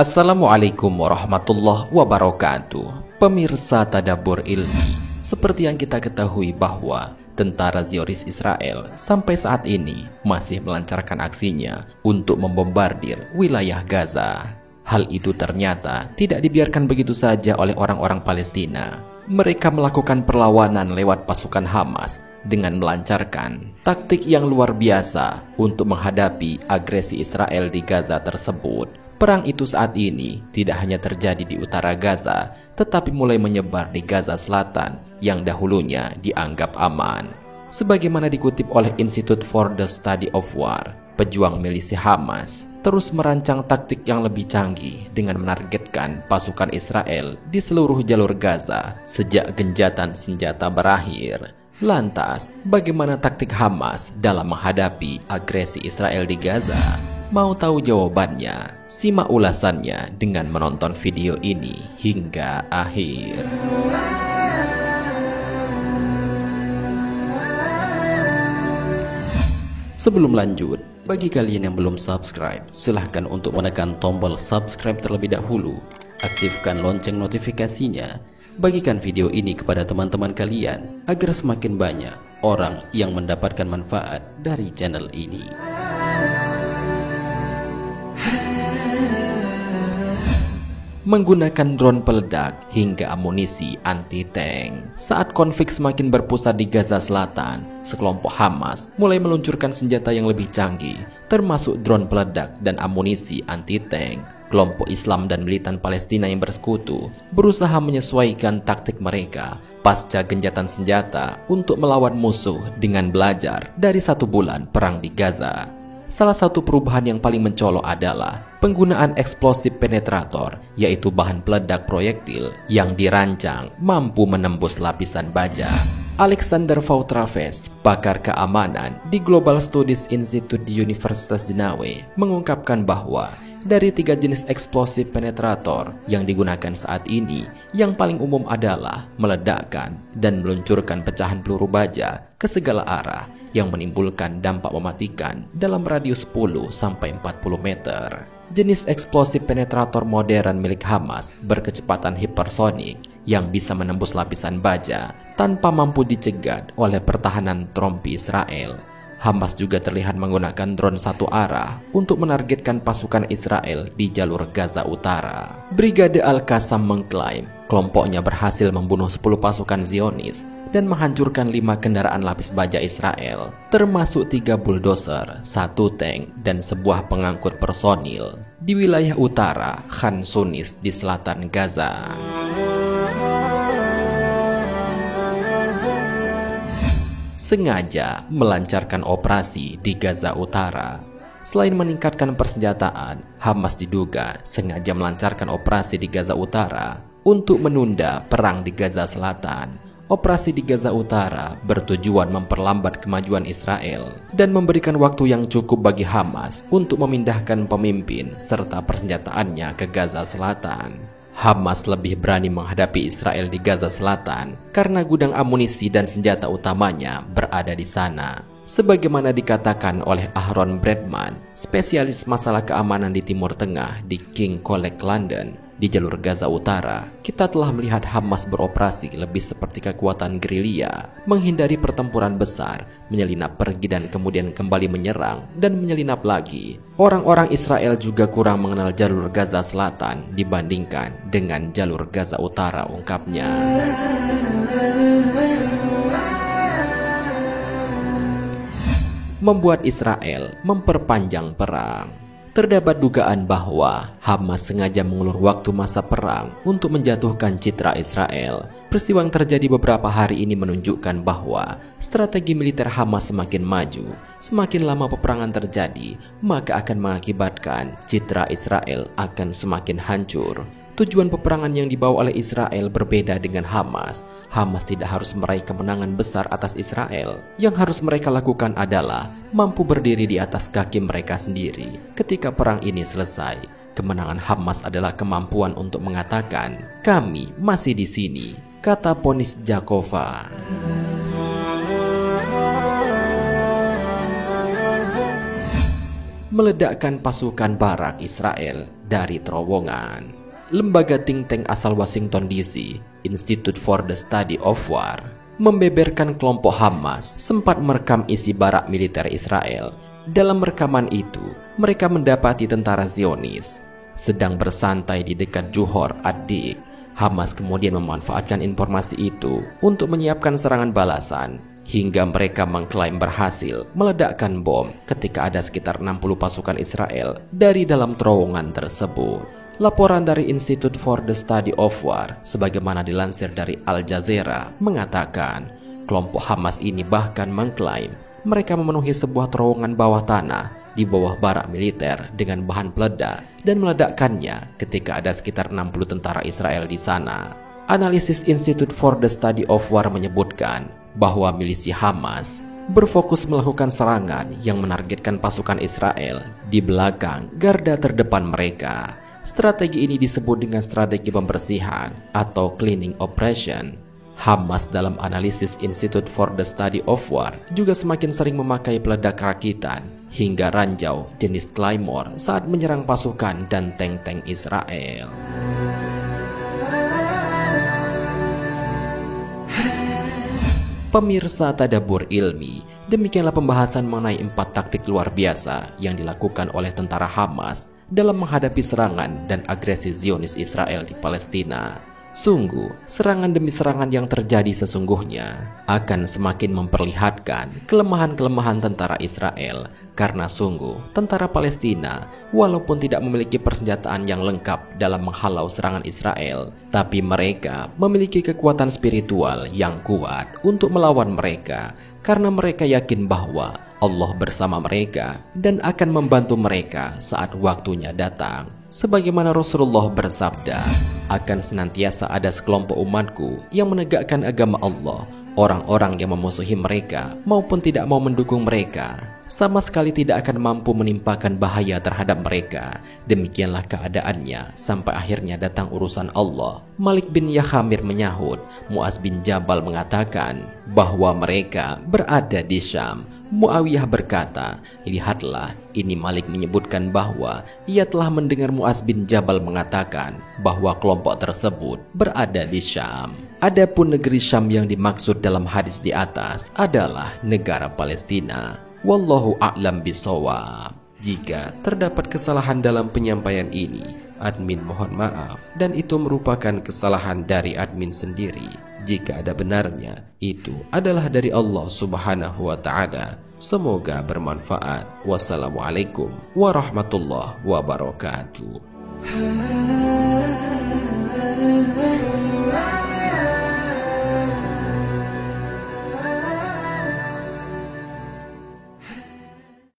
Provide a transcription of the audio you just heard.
Assalamualaikum warahmatullahi wabarakatuh. Pemirsa Tadabbur Ilmi, seperti yang kita ketahui bahwa tentara Zionis Israel sampai saat ini masih melancarkan aksinya untuk membombardir wilayah Gaza. Hal itu ternyata tidak dibiarkan begitu saja oleh orang-orang Palestina. Mereka melakukan perlawanan lewat pasukan Hamas dengan melancarkan taktik yang luar biasa untuk menghadapi agresi Israel di Gaza tersebut. Perang itu saat ini tidak hanya terjadi di utara Gaza, tetapi mulai menyebar di Gaza Selatan yang dahulunya dianggap aman. Sebagaimana dikutip oleh Institute for the Study of War, pejuang milisi Hamas terus merancang taktik yang lebih canggih dengan menargetkan pasukan Israel di seluruh jalur Gaza sejak genjatan senjata berakhir. Lantas, bagaimana taktik Hamas dalam menghadapi agresi Israel di Gaza? Mau tahu jawabannya? Simak ulasannya dengan menonton video ini hingga akhir. Sebelum lanjut, bagi kalian yang belum subscribe, silahkan untuk menekan tombol subscribe terlebih dahulu. Aktifkan lonceng notifikasinya. Bagikan video ini kepada teman-teman kalian agar semakin banyak orang yang mendapatkan manfaat dari channel ini. Menggunakan drone peledak hingga amunisi anti-tank. Saat konflik semakin berpusat di Gaza Selatan, sekelompok Hamas mulai meluncurkan senjata yang lebih canggih, termasuk drone peledak dan amunisi anti-tank. Kelompok Islam dan militan Palestina yang bersekutu berusaha menyesuaikan taktik mereka pasca genjatan senjata untuk melawan musuh dengan belajar dari 1 bulan perang di Gaza. Salah satu perubahan yang paling mencolok adalah penggunaan eksplosif penetrator, yaitu bahan peledak proyektil yang dirancang mampu menembus lapisan baja. Alexander Voutraves, pakar keamanan di Global Studies Institute di Universitas Genawe, mengungkapkan bahwa dari 3 jenis eksplosif penetrator yang digunakan saat ini, yang paling umum adalah meledakkan dan meluncurkan pecahan peluru baja ke segala arah yang menimbulkan dampak mematikan dalam radius 10-40 meter. Jenis eksplosif penetrator modern milik Hamas berkecepatan hipersonik yang bisa menembus lapisan baja tanpa mampu dicegat oleh pertahanan trompi Israel. Hamas juga terlihat menggunakan drone satu arah untuk menargetkan pasukan Israel di jalur Gaza Utara. Brigade Al-Qassam mengklaim kelompoknya berhasil membunuh 10 pasukan Zionis dan menghancurkan 5 kendaraan lapis baja Israel, termasuk 3 bulldozer, 1 tank, dan sebuah pengangkut personil di wilayah utara Khan Yunis di selatan Gaza. Sengaja melancarkan operasi di Gaza Utara. Selain meningkatkan persenjataan, Hamas diduga sengaja melancarkan operasi di Gaza Utara untuk menunda perang di Gaza Selatan. Operasi di Gaza Utara bertujuan memperlambat kemajuan Israel dan memberikan waktu yang cukup bagi Hamas untuk memindahkan pemimpin serta persenjataannya ke Gaza Selatan. Hamas lebih berani menghadapi Israel di Gaza Selatan karena gudang amunisi dan senjata utamanya berada di sana. Sebagaimana dikatakan oleh Aaron Bradman, spesialis masalah keamanan di Timur Tengah di King College London, di jalur Gaza Utara, kita telah melihat Hamas beroperasi lebih seperti kekuatan gerilya, menghindari pertempuran besar, menyelinap pergi dan kemudian kembali menyerang dan menyelinap lagi. Orang-orang Israel juga kurang mengenal jalur Gaza Selatan dibandingkan dengan jalur Gaza Utara, ungkapnya. Membuat Israel memperpanjang perang. Terdapat dugaan bahwa Hamas sengaja mengulur waktu masa perang untuk menjatuhkan citra Israel. Peristiwa yang terjadi beberapa hari ini menunjukkan bahwa strategi militer Hamas semakin maju. Semakin lama peperangan terjadi, maka akan mengakibatkan citra Israel akan semakin hancur. Tujuan peperangan yang dibawa oleh Israel berbeda dengan Hamas. Hamas tidak harus meraih kemenangan besar atas Israel. Yang harus mereka lakukan adalah mampu berdiri di atas kaki mereka sendiri. Ketika perang ini selesai, kemenangan Hamas adalah kemampuan untuk mengatakan, "Kami masih di sini," kata Ponis Jakova. meledakkan pasukan barak Israel dari terowongan. Lembaga think tank asal Washington DC, Institute for the Study of War, membeberkan kelompok Hamas sempat merekam isi barak militer Israel. Dalam rekaman itu, mereka mendapati tentara Zionis sedang bersantai di dekat Johor ad-Dik. Hamas kemudian memanfaatkan informasi itu untuk menyiapkan serangan balasan, hingga mereka mengklaim berhasil meledakkan bom ketika ada sekitar 60 pasukan Israel dari dalam terowongan tersebut. Laporan dari Institute for the Study of War, sebagaimana dilansir dari Al Jazeera, mengatakan kelompok Hamas ini bahkan mengklaim mereka memenuhi sebuah terowongan bawah tanah di bawah barak militer dengan bahan peledak dan meledakkannya ketika ada sekitar 60 tentara Israel di sana. Analisis Institute for the Study of War menyebutkan bahwa milisi Hamas berfokus melakukan serangan yang menargetkan pasukan Israel di belakang garda terdepan mereka. Strategi ini disebut dengan strategi pembersihan atau cleaning operation. Hamas dalam analisis Institute for the Study of War juga semakin sering memakai peledak rakitan hingga ranjau jenis Claymore saat menyerang pasukan dan tank-tank Israel. Pemirsa Tadabbur Ilmi, demikianlah pembahasan mengenai 4 taktik luar biasa yang dilakukan oleh tentara Hamas dalam menghadapi serangan dan agresi Zionis Israel di Palestina. Sungguh, serangan demi serangan yang terjadi sesungguhnya akan semakin memperlihatkan kelemahan-kelemahan tentara Israel, karena sungguh tentara Palestina walaupun tidak memiliki persenjataan yang lengkap dalam menghalau serangan Israel, tapi mereka memiliki kekuatan spiritual yang kuat untuk melawan mereka, karena mereka yakin bahwa Allah bersama mereka dan akan membantu mereka saat waktunya datang. Sebagaimana Rasulullah bersabda, akan senantiasa ada sekelompok umatku yang menegakkan agama Allah. Orang-orang yang memusuhi mereka maupun tidak mau mendukung mereka sama sekali tidak akan mampu menimpakan bahaya terhadap mereka. Demikianlah keadaannya sampai akhirnya datang urusan Allah. Malik bin Yahamir menyahut, Muaz bin Jabal mengatakan bahwa mereka berada di Syam. Muawiyah berkata, lihatlah, ini Malik menyebutkan bahwa ia telah mendengar Muaz bin Jabal mengatakan bahwa kelompok tersebut berada di Syam. Adapun negeri Syam yang dimaksud dalam hadis di atas adalah negara Palestina. Wallahu a'lam bishawab. Jika terdapat kesalahan dalam penyampaian ini, admin mohon maaf, dan itu merupakan kesalahan dari admin sendiri. Jika ada benarnya, itu adalah dari Allah Subhanahu wa Ta'ala. Semoga bermanfaat. Wassalamualaikum warahmatullahi wabarakatuh.